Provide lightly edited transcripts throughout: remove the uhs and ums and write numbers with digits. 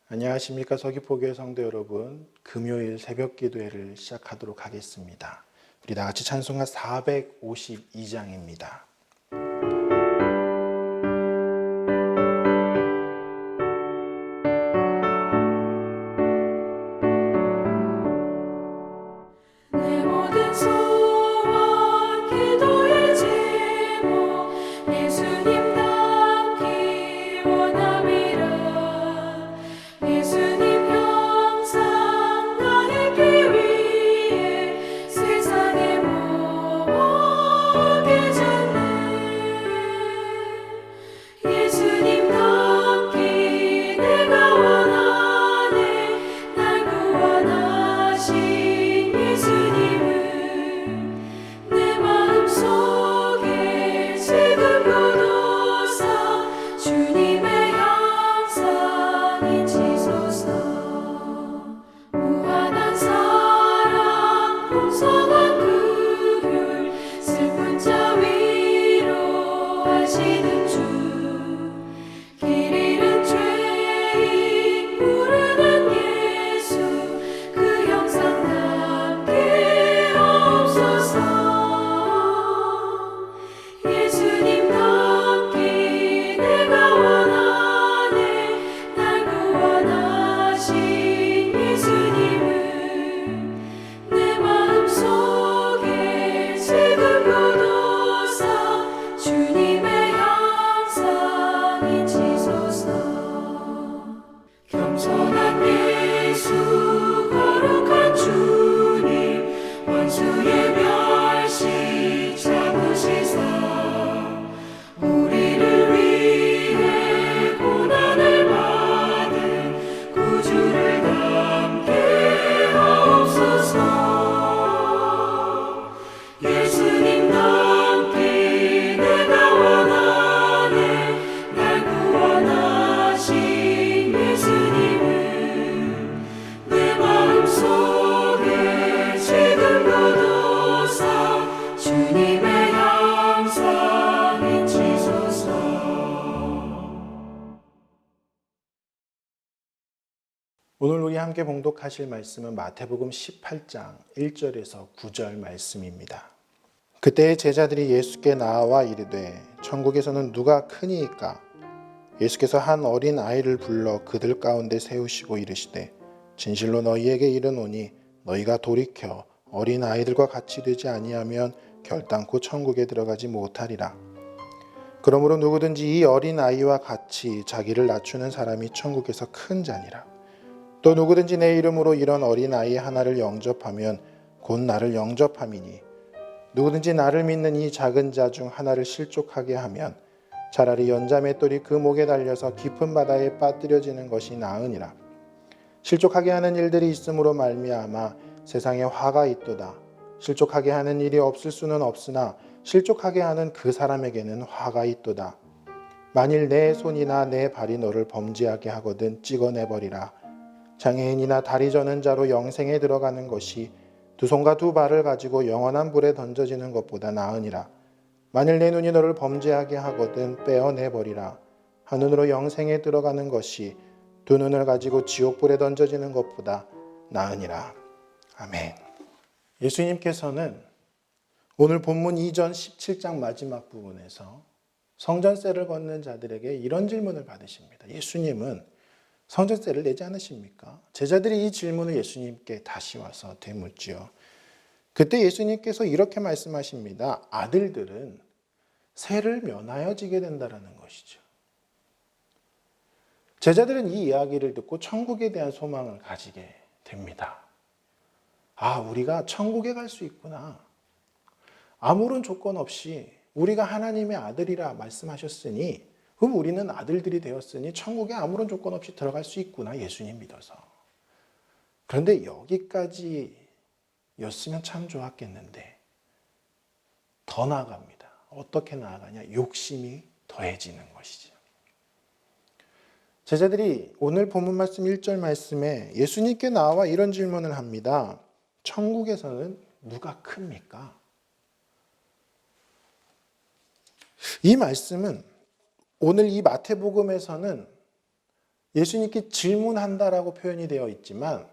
안녕하십니까. 서귀포교회 성도 여러분, 금요일 새벽 기도회를 시작하도록 하겠습니다. 우리 다같이 찬송가 452장입니다. 오늘 우리 함께 봉독하실 말씀은 마태복음 18장 1절에서 9절 말씀입니다. 그때 제자들이 예수께 나와 이르되 천국에서는 누가 크니이까? 예수께서 한 어린 아이를 불러 그들 가운데 세우시고 이르시되 진실로 너희에게 이르노니 너희가 돌이켜 어린 아이들과 같이 되지 아니하면 결단코 천국에 들어가지 못하리라. 그러므로 누구든지 이 어린 아이와 같이 자기를 낮추는 사람이 천국에서 큰 자니라. 또 누구든지 내 이름으로 이런 어린 아이 하나를 영접하면 곧 나를 영접함이니 누구든지 나를 믿는 이 작은 자 중 하나를 실족하게 하면 차라리 연자맷돌이 그 목에 달려서 깊은 바다에 빠뜨려지는 것이 나으니라. 실족하게 하는 일들이 있음으로 말미암아 세상에 화가 있도다. 실족하게 하는 일이 없을 수는 없으나 실족하게 하는 그 사람에게는 화가 있도다. 만일 내 손이나 내 발이 너를 범죄하게 하거든 찍어내버리라. 장애인이나 다리 저는 자로 영생에 들어가는 것이 두 손과 두 발을 가지고 영원한 불에 던져지는 것보다 나으니라. 만일 내 눈이 너를 범죄하게 하거든 빼어내버리라. 한눈으로 영생에 들어가는 것이 두 눈을 가지고 지옥불에 던져지는 것보다 나으니라. 아멘. 예수님께서는 오늘 본문 이전 17장 마지막 부분에서 성전세를 걷는 자들에게 이런 질문을 받으십니다. 예수님은 성전세를 내지 않으십니까? 제자들이 이 질문을 예수님께 다시 와서 되묻지요. 그때 예수님께서 이렇게 말씀하십니다. 아들들은 세를 면하여 지게 된다는 것이죠. 제자들은 이 이야기를 듣고 천국에 대한 소망을 가지게 됩니다. 아, 우리가 천국에 갈 수 있구나. 아무런 조건 없이 우리가 하나님의 아들이라 말씀하셨으니 그럼 우리는 아들들이 되었으니 천국에 아무런 조건 없이 들어갈 수 있구나, 예수님 믿어서. 그런데 여기까지였으면 참 좋았겠는데 더 나아갑니다. 어떻게 나아가냐? 욕심이 더해지는 것이죠. 제자들이 오늘 본문 말씀 1절 말씀에 예수님께 나와 이런 질문을 합니다. 천국에서는 누가 큽니까? 이 말씀은 오늘 이 마태복음에서는 예수님께 질문한다라고 표현이 되어 있지만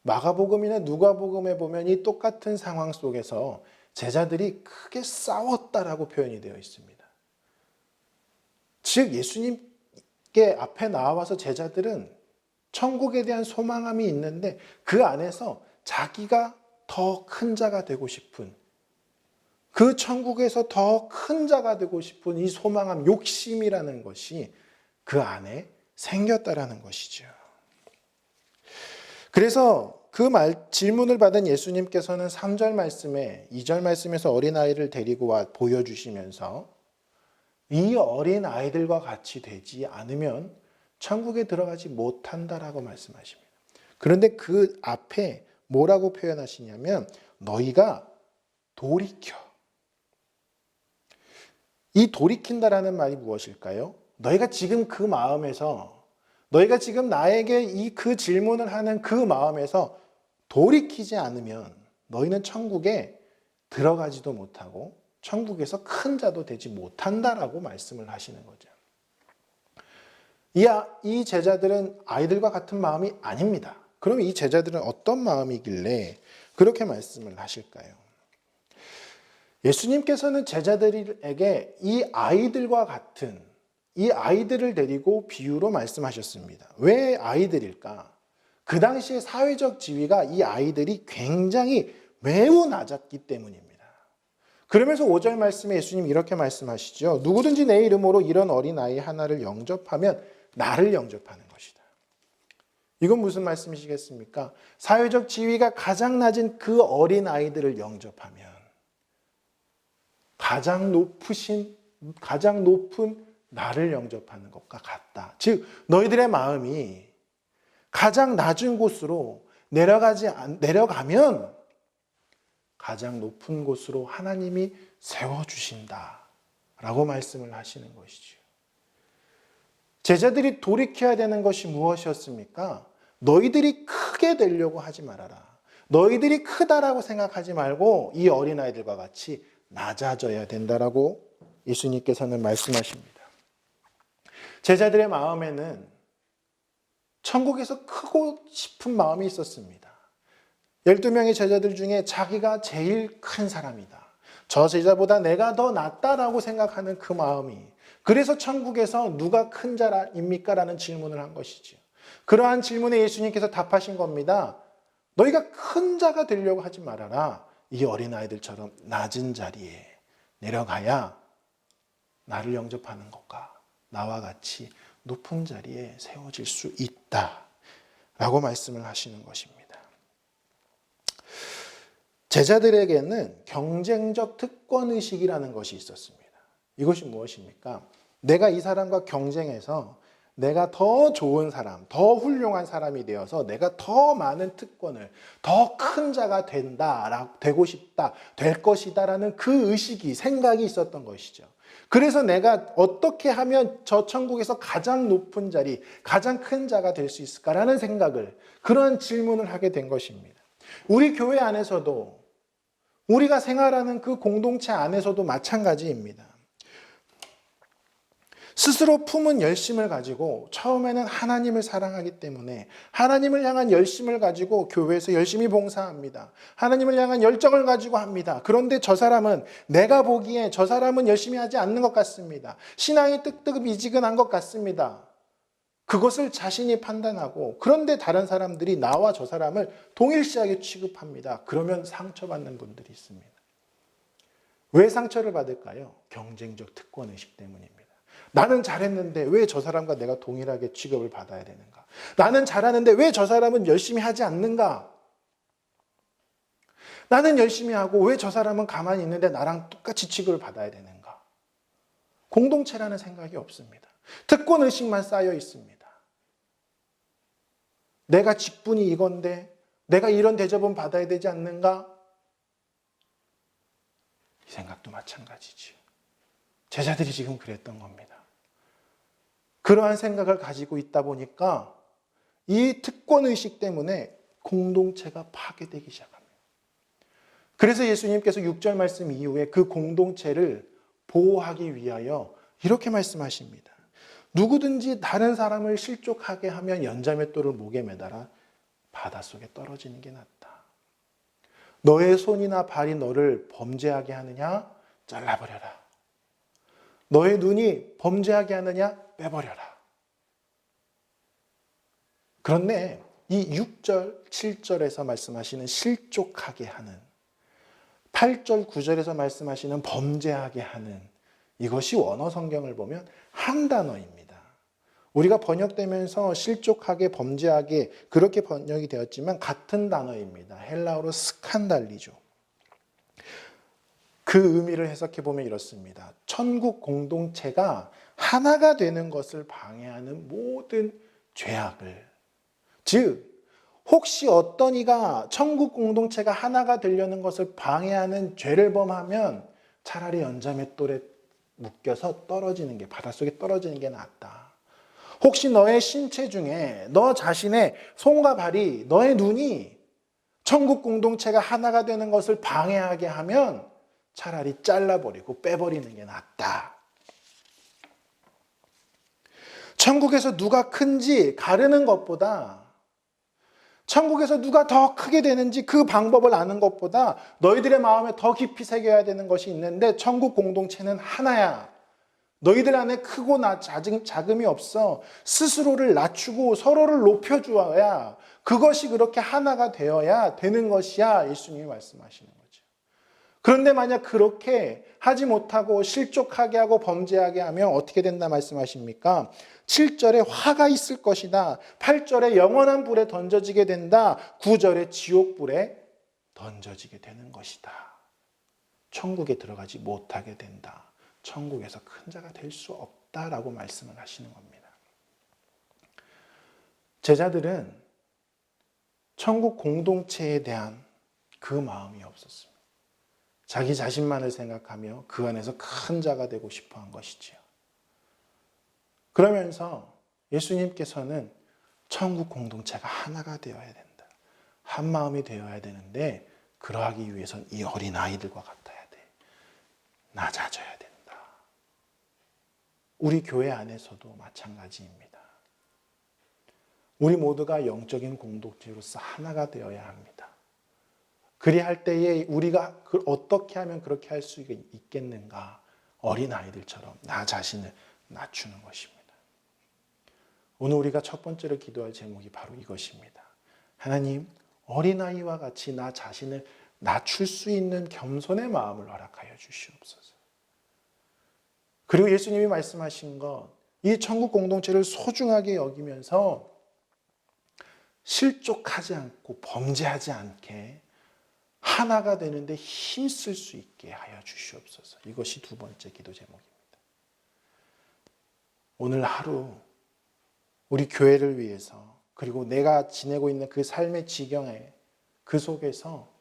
마가복음이나 누가복음에 보면 이 똑같은 상황 속에서 제자들이 크게 싸웠다라고 표현이 되어 있습니다. 즉 예수님께 앞에 나와서 제자들은 천국에 대한 소망함이 있는데 그 안에서 자기가 더 큰 자가 되고 싶은, 그 천국에서 더 큰 자가 되고 싶은 이 소망함, 욕심이라는 것이 그 안에 생겼다라는 것이죠. 그래서 그 질문을 받은 예수님께서는 3절 말씀에, 2절 말씀에서 어린아이를 데리고 와 보여주시면서 이 어린아이들과 같이 되지 않으면 천국에 들어가지 못한다라고 말씀하십니다. 그런데 그 앞에 뭐라고 표현하시냐면 너희가 돌이켜. 이 돌이킨다라는 말이 무엇일까요? 너희가 지금 그 마음에서, 너희가 지금 나에게 그 질문을 하는 그 마음에서 돌이키지 않으면 너희는 천국에 들어가지도 못하고 천국에서 큰 자도 되지 못한다라고 말씀을 하시는 거죠. 이 제자들은 아이들과 같은 마음이 아닙니다. 그럼 이 제자들은 어떤 마음이길래 그렇게 말씀을 하실까요? 예수님께서는 제자들에게 이 아이들과 같은, 이 아이들을 데리고 비유로 말씀하셨습니다. 왜 아이들일까? 그 당시의 사회적 지위가 이 아이들이 굉장히 매우 낮았기 때문입니다. 그러면서 5절 말씀에 예수님 이렇게 말씀하시죠. 누구든지 내 이름으로 이런 어린아이 하나를 영접하면 나를 영접하는 것이다. 이건 무슨 말씀이시겠습니까? 사회적 지위가 가장 낮은 그 어린아이들을 영접하면 가장 높은 나를 영접하는 것과 같다. 즉 너희들의 마음이 가장 낮은 곳으로 내려가면 가장 높은 곳으로 하나님이 세워주신다라고 말씀을 하시는 것이죠. 제자들이 돌이켜야 되는 것이 무엇이었습니까? 너희들이 크게 되려고 하지 말아라. 너희들이 크다라고 생각하지 말고 이 어린아이들과 같이 낮아져야 된다라고 예수님께서는 말씀하십니다. 제자들의 마음에는 천국에서 크고 싶은 마음이 있었습니다. 12명의 제자들 중에 자기가 제일 큰 사람이다. 저 제자보다 내가 더 낫다라고 생각하는 그 마음이, 그래서 천국에서 누가 큰 자입니까? 라는 질문을 한 것이죠. 그러한 질문에 예수님께서 답하신 겁니다. 너희가 큰 자가 되려고 하지 말아라. 이 어린아이들처럼 낮은 자리에 내려가야 나를 영접하는 것과 나와 같이 높은 자리에 세워질 수 있다 라고 말씀을 하시는 것입니다. 제자들에게는 경쟁적 특권의식이라는 것이 있었습니다. 이것이 무엇입니까? 내가 이 사람과 경쟁해서 내가 더 좋은 사람, 더 훌륭한 사람이 되어서 내가 더 많은 특권을, 더 큰 자가 되고 싶다, 될 것이다라는 그 의식이, 생각이 있었던 것이죠. 그래서 내가 어떻게 하면 저 천국에서 가장 높은 자리, 가장 큰 자가 될 수 있을까라는 생각을, 그런 질문을 하게 된 것입니다. 우리 교회 안에서도, 우리가 생활하는 그 공동체 안에서도 마찬가지입니다. 스스로 품은 열심을 가지고 처음에는 하나님을 사랑하기 때문에 하나님을 향한 열심을 가지고 교회에서 열심히 봉사합니다. 하나님을 향한 열정을 가지고 합니다. 그런데 저 사람은, 내가 보기에 저 사람은 열심히 하지 않는 것 같습니다. 신앙이 뜨뜻미지근한 것 같습니다. 그것을 자신이 판단하고, 그런데 다른 사람들이 나와 저 사람을 동일시하게 취급합니다. 그러면 상처받는 분들이 있습니다. 왜 상처를 받을까요? 경쟁적 특권의식 때문입니다. 나는 잘했는데 왜 저 사람과 내가 동일하게 취급을 받아야 되는가? 나는 잘하는데 왜 저 사람은 열심히 하지 않는가? 나는 열심히 하고 왜 저 사람은 가만히 있는데 나랑 똑같이 취급을 받아야 되는가? 공동체라는 생각이 없습니다. 특권의식만 쌓여 있습니다. 내가 직분이 이건데 내가 이런 대접은 받아야 되지 않는가? 이 생각도 마찬가지죠. 제자들이 지금 그랬던 겁니다. 그러한 생각을 가지고 있다 보니까 이 특권의식 때문에 공동체가 파괴되기 시작합니다. 그래서 예수님께서 6절 말씀 이후에 그 공동체를 보호하기 위하여 이렇게 말씀하십니다. 누구든지 다른 사람을 실족하게 하면 연자맷돌을 목에 매달아 바닷속에 떨어지는 게 낫다. 너의 손이나 발이 너를 범죄하게 하느냐? 잘라버려라. 너의 눈이 범죄하게 하느냐? 빼버려라. 그런데 이 6절, 7절에서 말씀하시는 실족하게 하는, 8절, 9절에서 말씀하시는 범죄하게 하는, 이것이 원어 성경을 보면 한 단어입니다. 우리가 번역되면서 실족하게, 범죄하게 그렇게 번역이 되었지만 같은 단어입니다. 헬라어로 스칸달리죠. 그 의미를 해석해 보면 이렇습니다. 천국 공동체가 하나가 되는 것을 방해하는 모든 죄악을, 즉 혹시 어떤 이가 천국 공동체가 하나가 되려는 것을 방해하는 죄를 범하면 차라리 연자맷돌에 묶여서 떨어지는 게, 바닷속에 떨어지는 게 낫다. 혹시 너의 신체 중에 너 자신의 손과 발이, 너의 눈이 천국 공동체가 하나가 되는 것을 방해하게 하면 차라리 잘라버리고 빼버리는 게 낫다. 천국에서 누가 큰지 가르는 것보다, 천국에서 누가 더 크게 되는지 그 방법을 아는 것보다 너희들의 마음에 더 깊이 새겨야 되는 것이 있는데, 천국 공동체는 하나야. 너희들 안에 크고 작음이 없어. 스스로를 낮추고 서로를 높여주어야, 그것이 그렇게 하나가 되어야 되는 것이야. 예수님이 말씀하시는 거죠. 그런데 만약 그렇게 하지 못하고 실족하게 하고 범죄하게 하면 어떻게 된다 말씀하십니까? 7절에 화가 있을 것이다. 8절에 영원한 불에 던져지게 된다. 9절에 지옥불에 던져지게 되는 것이다. 천국에 들어가지 못하게 된다. 천국에서 큰 자가 될 수 없다라고 말씀을 하시는 겁니다. 제자들은 천국 공동체에 대한 그 마음이 없었습니다. 자기 자신만을 생각하며 그 안에서 큰 자가 되고 싶어 한 것이지요. 그러면서 예수님께서는 천국 공동체가 하나가 되어야 된다. 한 마음이 되어야 되는데, 그러하기 위해서는 이 어린아이들과 같아야 돼. 낮아져야 된다. 우리 교회 안에서도 마찬가지입니다. 우리 모두가 영적인 공동체로서 하나가 되어야 합니다. 그리할 때에 우리가 어떻게 하면 그렇게 할 수 있겠는가? 어린아이들처럼 나 자신을 낮추는 것입니다. 오늘 우리가 첫 번째로 기도할 제목이 바로 이것입니다. 하나님, 어린아이와 같이 나 자신을 낮출 수 있는 겸손의 마음을 허락하여 주시옵소서. 그리고 예수님이 말씀하신 것, 이 천국 공동체를 소중하게 여기면서 실족하지 않고 범죄하지 않게 하나가 되는데 힘쓸 수 있게 하여 주시옵소서. 이것이 두 번째 기도 제목입니다. 오늘 하루 우리 교회를 위해서, 그리고 내가 지내고 있는 그 삶의 지경에, 그 속에서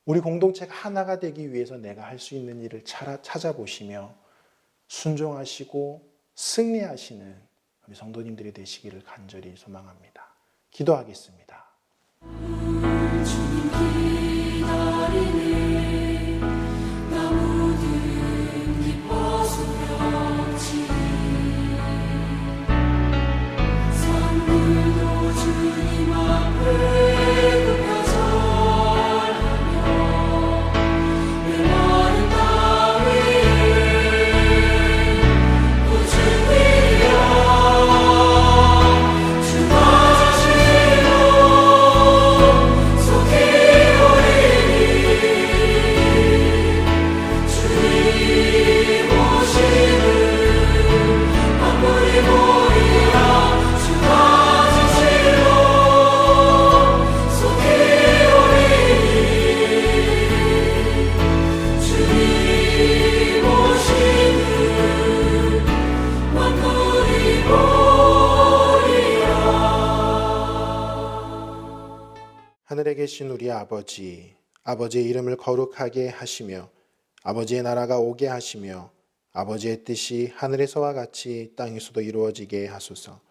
우리 공동체가 하나가 되기 위해서 내가 할 수 있는 일을 찾아보시며 순종하시고 승리하시는 우리 성도님들이 되시기를 간절히 소망합니다. 기도하겠습니다. 하늘에 계신 우리 아버지, 아버지의 이름을 거룩하게 하시며 아버지의 나라가 오게 하시며 아버지의 뜻이 하늘에서와 같이 땅에서도 이루어지게 하소서.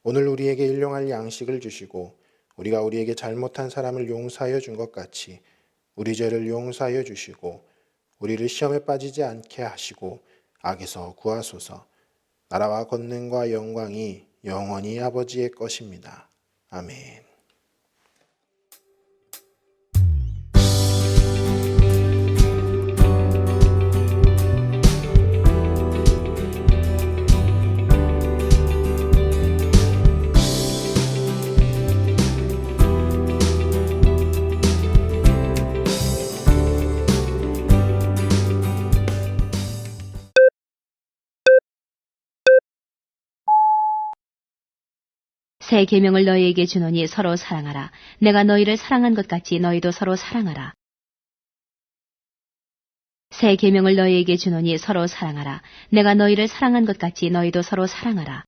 오늘 우리에게 일용할 양식을 주시고 우리가 우리에게 잘못한 사람을 용서하여 준 것 같이 우리 죄를 용서하여 주시고 우리를 시험에 빠지지 않게 하시고 악에서 구하소서. 나라와 권능과 영광이 영원히 아버지의 것입니다. 아멘. 새 계명을 너희에게 주노니 서로 사랑하라. 내가 너희를 사랑한 것 같이 너희도 서로 사랑하라. 새 계명을 너희에게 주노니 서로 사랑하라. 내가 너희를 사랑한 것 같이 너희도 서로 사랑하라.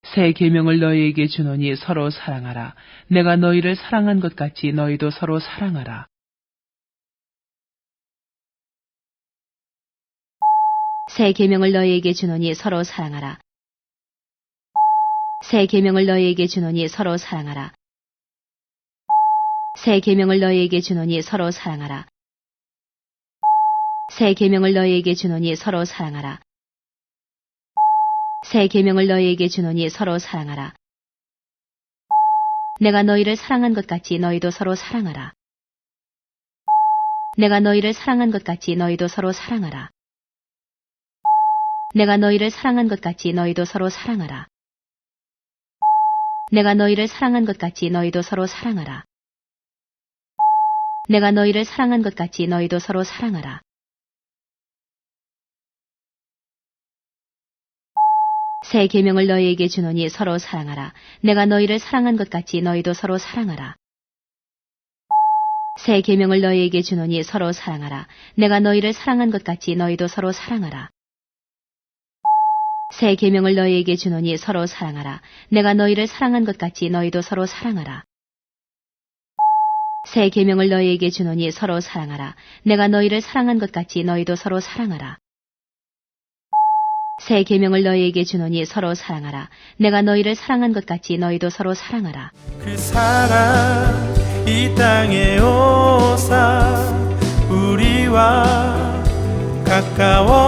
새 계명을 너희에게 주노니 서로 사랑하라. 내가 너희를 사랑한 것 같이 너희도 서로 사랑하라. 새 계명을 너희에게 주노니 서로 사랑하라. 새 계명을 너희에게 주노니 서로 사랑하라. 새 계명을 너희에게 주노니 서로 사랑하라. 새 계명을 너희에게 주노니 서로 사랑하라. 새 계명을 너희에게 주노니 서로 사랑하라. 내가 너희를 사랑한 것 같이 너희도 서로 사랑하라. 내가 너희를 사랑한 것 같이 너희도 서로 사랑하라. 내가 너희를 사랑한 것 같이 너희도 서로 사랑하라. 내가 너희를 사랑한 것 같이 너희도 서로 사랑하라. 내가 너희를 사랑한 것 같이 너희도 서로 사랑하라. 새 계명을 너희에게 주노니 서로 사랑하라. 내가 너희를 사랑한 것 같이 너희도 서로 사랑하라. 새 계명을 너희에게 주노니 서로 사랑하라. 내가 너희를 사랑한 것 같이 너희도 서로 사랑하라. 새 계명을 너희에게 주노니 서로 사랑하라. 내가 너희를 사랑한 것 같이 너희도 서로 사랑하라. 새 계명을 너희에게 주노니 서로 사랑하라. 내가 너희를 사랑한 것 같이 너희도 서로 사랑하라. 새 계명을 너희에게 주노니 서로 사랑하라. 내가 너희를 사랑한 것 같이 너희도 서로 사랑하라. 그 사랑 이 땅에 오사 우리와 가까워